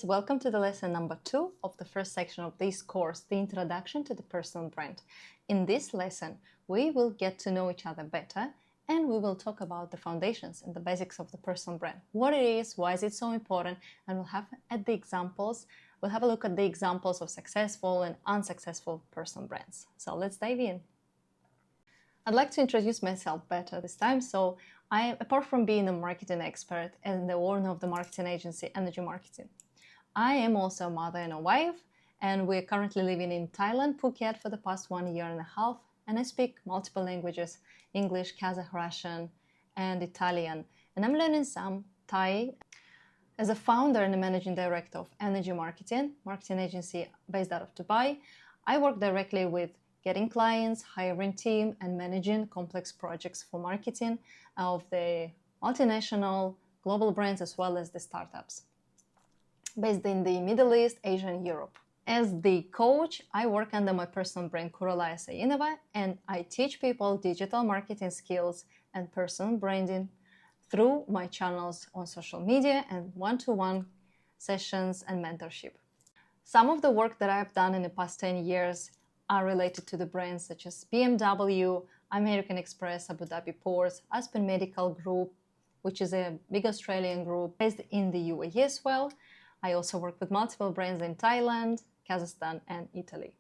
Welcome to the lesson number 2 of the first section of this course, the introduction to the personal brand. In this lesson, we will get to know each other better and we will talk about the foundations and the basics of the personal brand, what it is, why is it so important, and we'll have a look at the examples of successful and unsuccessful personal brands. So let's dive in. I'd like to introduce myself better this time. So apart from being a marketing expert and the owner of the marketing agency Energy Marketing, I am also a mother and a wife, and we're currently living in Thailand, Phuket, for the past 1.5 years, and I speak multiple languages: English, Kazakh, Russian, and Italian, and I'm learning some Thai. As a founder and a managing director of Energy Marketing agency based out of Dubai, I work directly with getting clients, hiring team, and managing complex projects for marketing of the multinational global brands as well as the startups based in the Middle East, Asia, and Europe. As the coach, I work under my personal brand Kuralay Assainova, and I teach people digital marketing skills and personal branding through my channels on social media and one-to-one sessions and mentorship. Some of the work that I've done in the past 10 years are related to the brands such as BMW, American Express, Abu Dhabi Ports, Aspen Medical Group, which is a big Australian group based in the UAE as well. I also work with multiple brands in Thailand, Kazakhstan, and Italy.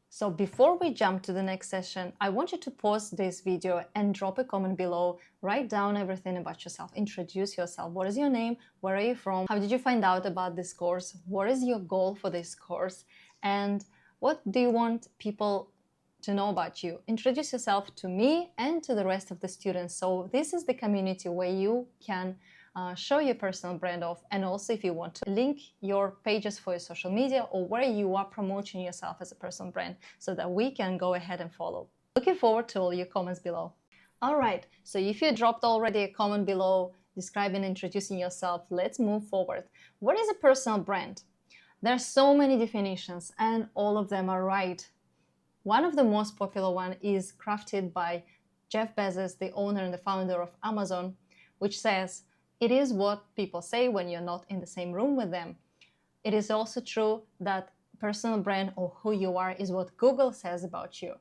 So before we jump to the next session, I want you to pause this video and drop a comment below. Write down everything about yourself. Introduce yourself. What is your name? Where are you from? How did you find out about this course? What is your goal for this course? And what do you want people to know about you? Introduce yourself to me and to the rest of the students. So this is the community where you can show your personal brand off, and also if you want to link your pages for your social media or where you are promoting yourself as a personal brand so that we can go ahead and follow. Looking forward to all your comments below. All right, so if you dropped already a comment below describing and introducing yourself, let's move forward. What is a personal brand? There are so many definitions and all of them are right. One of the most popular one is crafted by Jeff Bezos, the owner and the founder of Amazon, which says, "It is what people say when you're not in the same room with them." It is also true that personal brand or who you are is what Google says about you.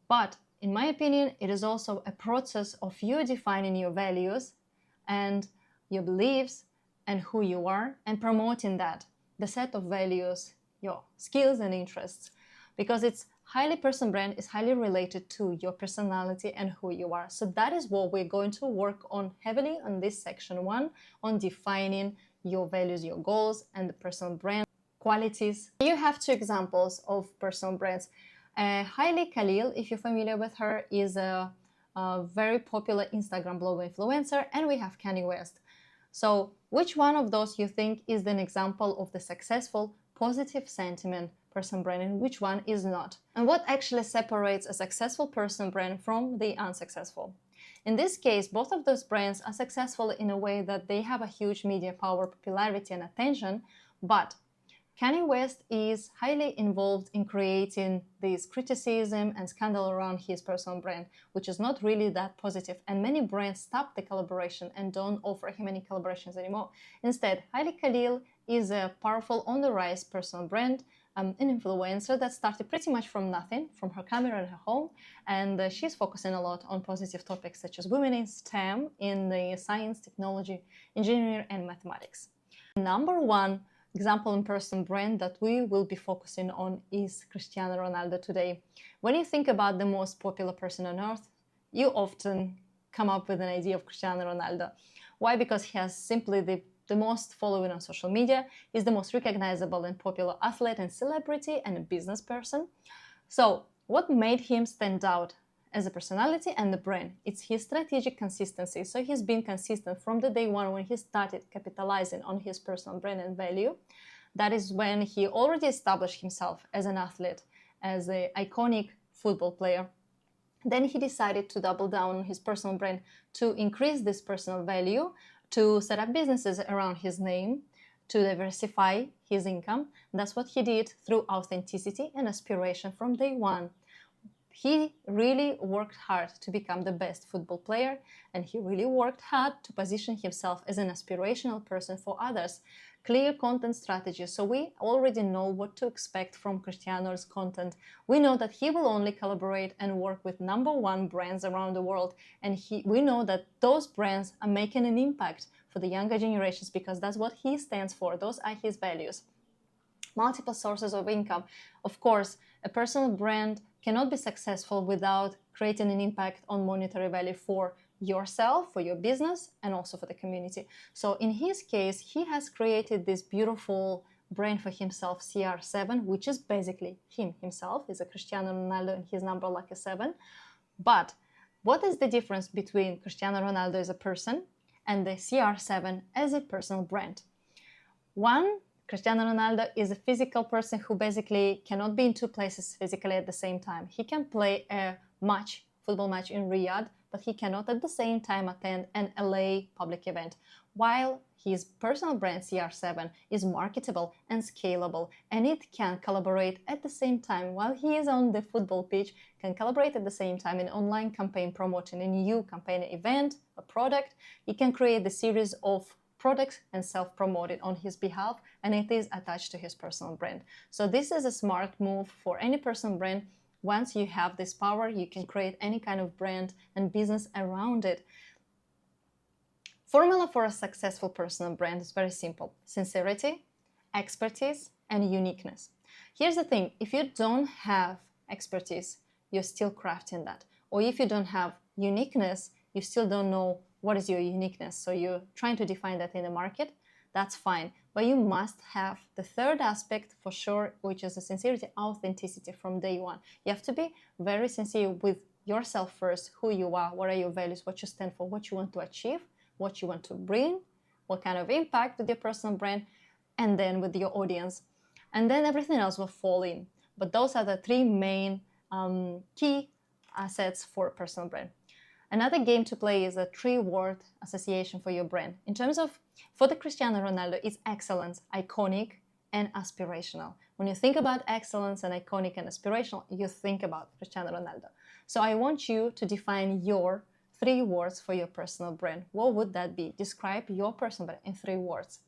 But in my opinion, it is also a process of you defining your values and your beliefs and who you are and promoting that, the set of values, your skills and interests, because personal brand is highly related to your personality and who you are. So that is what we're going to work on heavily on this section 1, on defining your values, your goals, and the personal brand qualities. You have 2 examples of personal brands. Hailey Khalil, if you're familiar with her, is a very popular Instagram blogger influencer, and we have Kanye West. So which one of those you think is an example of the successful, positive sentiment personal brand and which one is not? And what actually separates a successful personal brand from the unsuccessful? In this case, both of those brands are successful in a way that they have a huge media power, popularity, and attention, but Kanye West is highly involved in creating this criticism and scandal around his personal brand, which is not really that positive, and many brands stop the collaboration and don't offer him any collaborations anymore. Instead, Hailey Khalil is a powerful, on-the-rise personal brand, an influencer that started pretty much from nothing, from her camera in her home, and she's focusing a lot on positive topics such as women in STEM, in the science, technology, engineering, and mathematics. Number 1 example in personal brand that we will be focusing on is Cristiano Ronaldo today. When you think about the most popular person on earth, you often come up with an idea of Cristiano Ronaldo. Why? Because he has simply the most following on social media. He's the most recognizable and popular athlete and celebrity and a business person. So what made him stand out as a personality and the brand? It's his strategic consistency. So he's been consistent from the day 1 when he started capitalizing on his personal brand and value. That is when he already established himself as an athlete, as an iconic football player. Then he decided to double down on his personal brand to increase this personal value, to set up businesses around his name, to diversify his income. That's what he did through authenticity and aspiration from day 1. He really worked hard to become the best football player, and he really worked hard to position himself as an aspirational person for others. Clear content strategy. So we already know what to expect from Cristiano's content. We know that he will only collaborate and work with #1 brands around the world. And we know that those brands are making an impact for the younger generations because that's what he stands for. Those are his values. Multiple sources of income. Of course, a personal brand cannot be successful without creating an impact on monetary value for yourself, for your business, and also for the community. So in his case, he has created this beautiful brand for himself, CR7, which is basically himself. He's a Cristiano Ronaldo and his number like a 7. But what is the difference between Cristiano Ronaldo as a person and the CR7 as a personal brand? One, Cristiano Ronaldo is a physical person who basically cannot be in two places physically at the same time. He can play a football match in Riyadh, but he cannot at the same time attend an LA public event. While his personal brand CR7 is marketable and scalable, and it can collaborate at the same time while he is on the football pitch, can collaborate at the same time in online campaign promoting a new campaign event, a product. He can create the series of products and self-promote it on his behalf, and it is attached to his personal brand. So this is a smart move for any personal brand. Once you have this power, you can create any kind of brand and business around it. Formula for a successful personal brand is very simple: sincerity, expertise, and uniqueness. Here's the thing: if you don't have expertise, you're still crafting that. Or if you don't have uniqueness, you still don't know what is your uniqueness. So you're trying to define that in the market. That's fine. But you must have the third aspect for sure, which is the sincerity, authenticity from day one. You have to be very sincere with yourself first, who you are, what are your values, what you stand for, what you want to achieve, what you want to bring, what kind of impact with your personal brand, and then with your audience. And then everything else will fall in. But those are the three main key assets for a personal brand. Another game to play is a 3-word association for your brand. In terms of, for the Cristiano Ronaldo, it's excellence, iconic, and aspirational. When you think about excellence and iconic and aspirational, you think about Cristiano Ronaldo. So I want you to define your 3 words for your personal brand. What would that be? Describe your personal brand in 3 words.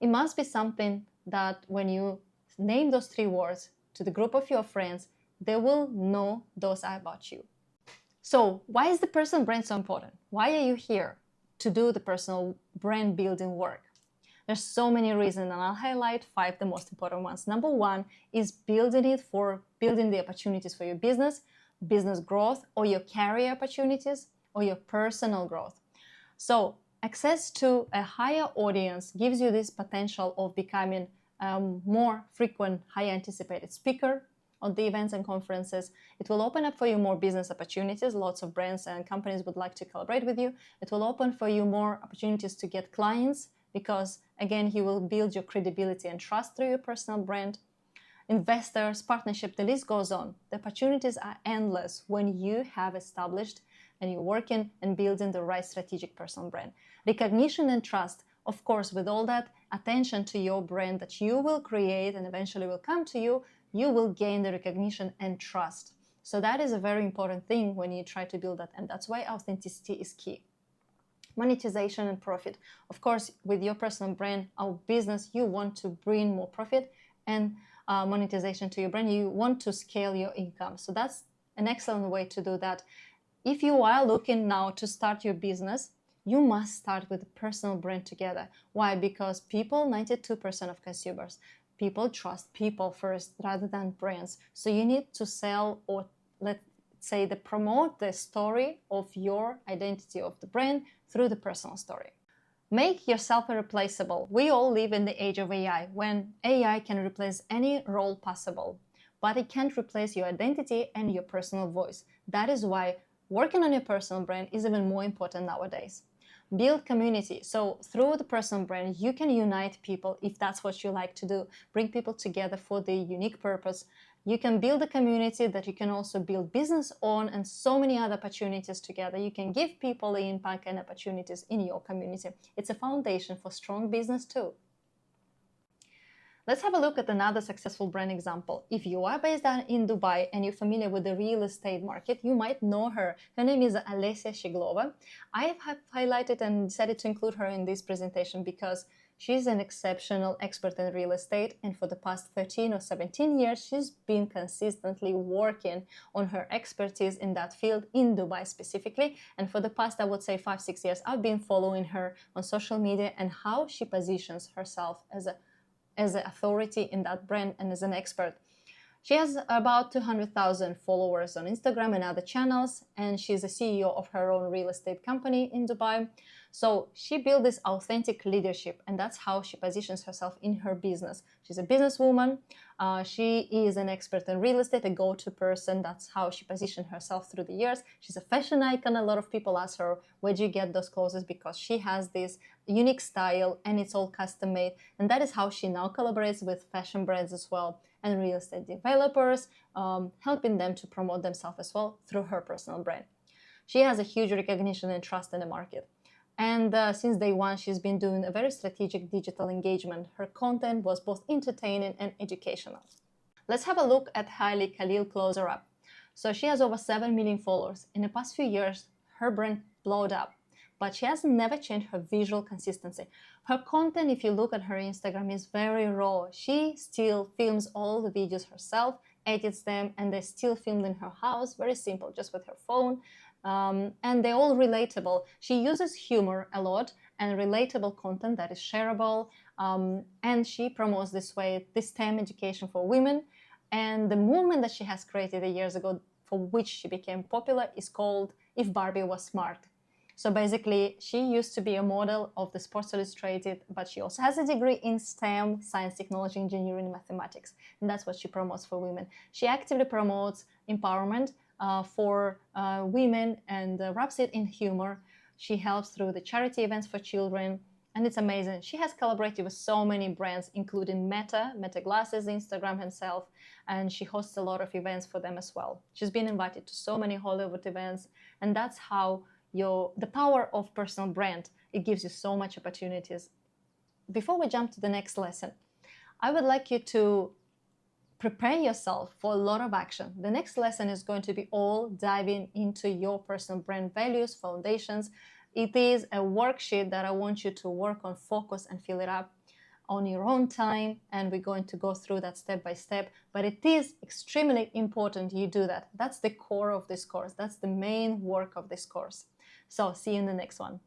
It must be something that when you name those 3 words to the group of your friends, they will know those are about you. So why is the personal brand so important? Why are you here to do the personal brand building work? There's so many reasons, and I'll highlight 5 the most important ones. Number 1 is building it for building the opportunities for your business growth, or your career opportunities, or your personal growth. So access to a higher audience gives you this potential of becoming more frequent, high anticipated speaker on the events and conferences. It will open up for you more business opportunities. Lots of brands and companies would like to collaborate with you. It will open for you more opportunities to get clients because, again, you will build your credibility and trust through your personal brand. Investors, partnership, the list goes on. The opportunities are endless when you have established and you're working and building the right strategic personal brand. Recognition and trust, of course, with all that attention to your brand that you will create and eventually will come to you, you will gain the recognition and trust. So that is a very important thing when you try to build that, and that's why authenticity is key. Monetization and profit. Of course, with your personal brand or business, you want to bring more profit and monetization to your brand. You want to scale your income. So that's an excellent way to do that. If you are looking now to start your business, you must start with a personal brand together. Why? Because people, 92% of consumers, people trust people first rather than brands. So you need to sell, or let's say promote the story of your identity of the brand through the personal story. Make yourself irreplaceable. We all live in the age of AI, when AI can replace any role possible, but it can't replace your identity and your personal voice. That is why working on your personal brand is even more important nowadays. Build community. So through the personal brand, you can unite people if that's what you like to do. Bring people together for the unique purpose. You can build a community that you can also build business on, and so many other opportunities together. You can give people the impact and opportunities in your community. It's a foundation for strong business too. Let's have a look at another successful brand example. If you are based in Dubai and you're familiar with the real estate market, you might know her. Her name is Alessia Shiglova. I have highlighted and decided to include her in this presentation because she's an exceptional expert in real estate, and for the past 13 or 17 years, she's been consistently working on her expertise in that field in Dubai specifically. And for the past, I would say 5-6 years, I've been following her on social media and how she positions herself as an authority in that brand and as an expert. She has about 200,000 followers on Instagram and other channels, and she's a CEO of her own real estate company in Dubai. So she built this authentic leadership, and that's how she positions herself in her business. She's a businesswoman. She is an expert in real estate, a go-to person. That's how she positioned herself through the years. She's a fashion icon. A lot of people ask her, where do you get those clothes? Because she has this unique style and it's all custom made. And that is how she now collaborates with fashion brands as well and real estate developers, helping them to promote themselves as well through her personal brand. She has a huge recognition and trust in the market. And since day one, she's been doing a very strategic digital engagement. Her content was both entertaining and educational. Let's have a look at Hailey Khalil closer up. So she has over 7 million followers. In the past few years, her brand blowed up, but she has never changed her visual consistency. Her content, if you look at her Instagram, is very raw. She still films all the videos herself, edits them, and they're still filmed in her house, very simple, just with her phone. And they're all relatable. She uses humor a lot and relatable content that is shareable, and she promotes this STEM education for women. And the movement that she has created years ago, for which she became popular, is called If Barbie Was Smart. So basically, she used to be a model of the Sports Illustrated, but she also has a degree in STEM, science, technology, engineering, and mathematics. And that's what she promotes for women. She actively promotes empowerment for women and wraps it in humor. She helps through the charity events for children, and it's amazing. She has collaborated with so many brands, including Meta Glasses, Instagram himself, and she hosts a lot of events for them as well. She's been invited to so many Hollywood events, and that's how the power of personal brand, it gives you so much opportunities. Before we jump to the next lesson, I would like you to prepare yourself for a lot of action. The next lesson is going to be all diving into your personal brand values, foundations. It is a worksheet that I want you to work on, focus, and fill it up on your own time, and we're going to go through that step by step, but it is extremely important you do that. That's the core of this course. That's the main work of this course. So see you in the next one.